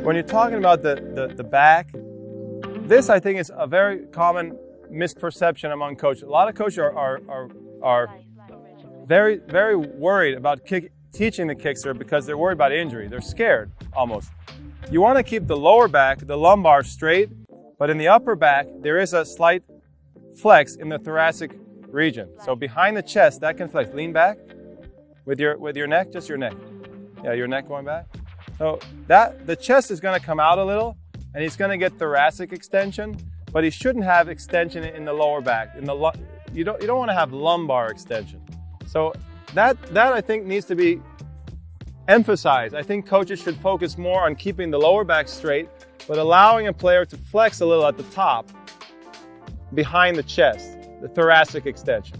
when you're talking about the back, this I think is a very common misperception among coaches. A lot of coaches are very, very worried about teaching the kick serve because they're worried about injury. They're scared almost. You want to keep the lower back, the lumbar straight, but in the upper back, there is a slight flex in the thoracic region. So behind the chest, that can flex. Lean back with your neck, just your neck. Yeah, your neck going back. So the chest is going to come out a little, and he's going to get thoracic extension, but he shouldn't have extension in the lower back. You don't want to have lumbar extension. So that I think needs to be emphasized. I think coaches should focus more on keeping the lower back straight, but allowing a player to flex a little at the top, behind the chest, the thoracic extension.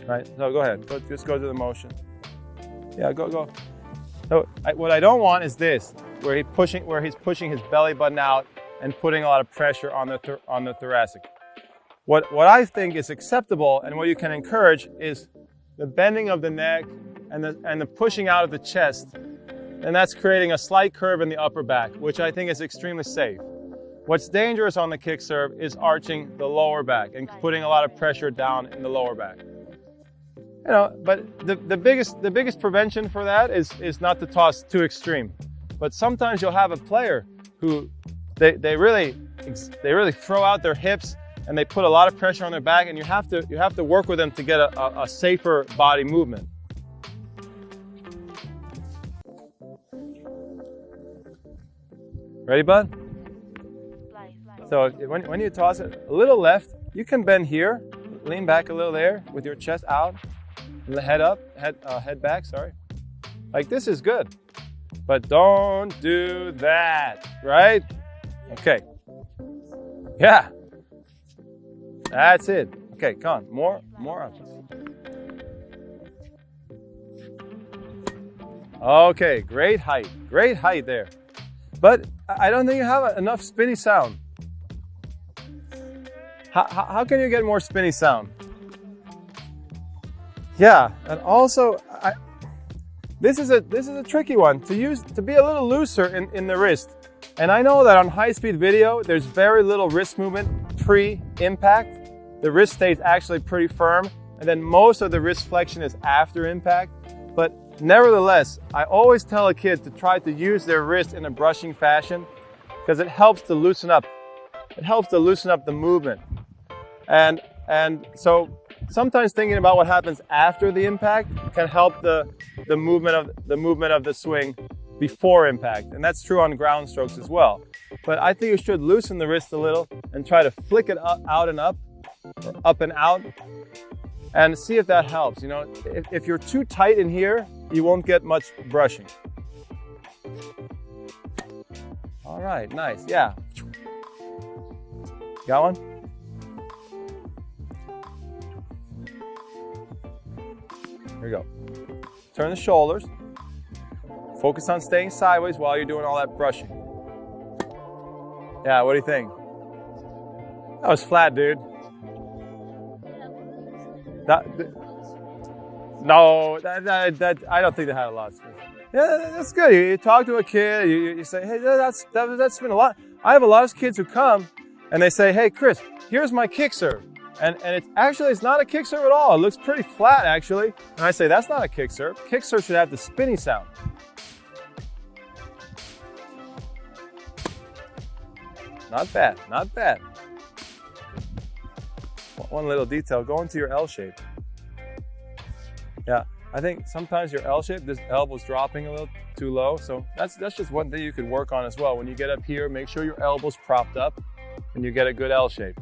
Right? So go ahead. Just go to the motion. Yeah, go. So what I don't want is this, where he's pushing his belly button out and putting a lot of pressure on the thoracic. What I think is acceptable and what you can encourage is the bending of the neck and the pushing out of the chest, and that's creating a slight curve in the upper back, which I think is extremely safe. What's dangerous on the kick serve is arching the lower back and putting a lot of pressure down in the lower back. You know, but the biggest prevention for that is not to toss too extreme. But sometimes you'll have a player who they really throw out their hips and they put a lot of pressure on their back, and you have to work with them to get a safer body movement. Ready, bud? So when you toss it a little left, you can bend here, lean back a little there with your chest out, and the head up, head back, sorry. Like this is good, but don't do that, right? Okay. Yeah. That's it. Okay, come on, more up. Okay, great height there. But I don't think you have enough spinny sound. How can you get more spinny sound? Yeah, and also this is a tricky one to be a little looser in the wrist. And I know that on high-speed video, there's very little wrist movement pre-impact. The wrist stays actually pretty firm, and then most of the wrist flexion is after impact. But nevertheless, I always tell a kid to try to use their wrist in a brushing fashion because it helps to loosen up. It helps to loosen up the movement. And so sometimes thinking about what happens after the impact can help the movement of the swing before impact. And that's true on ground strokes as well. But I think you should loosen the wrist a little and try to flick it out and up, or up and out, and see if that helps. You know, if you're too tight in here, you won't get much brushing. All right, nice, yeah. Got one? Here we go. Turn the shoulders. Focus on staying sideways while you're doing all that brushing. Yeah, what do you think? That was flat, dude. No, I don't think they had a lot of spin. Yeah, that's good. You talk to a kid, you say, hey, that's been a lot. I have a lot of kids who come and they say, hey, Chris, here's my kick serve. And it's not a kick serve at all. It looks pretty flat, actually. And I say, that's not a kick serve. Kick serve should have the spinny sound. Not bad, not bad. One little detail, go into your L shape. Yeah, I think sometimes your L shape, this elbow's dropping a little too low. So that's just one thing you could work on as well. When you get up here, make sure your elbow's propped up and you get a good L shape.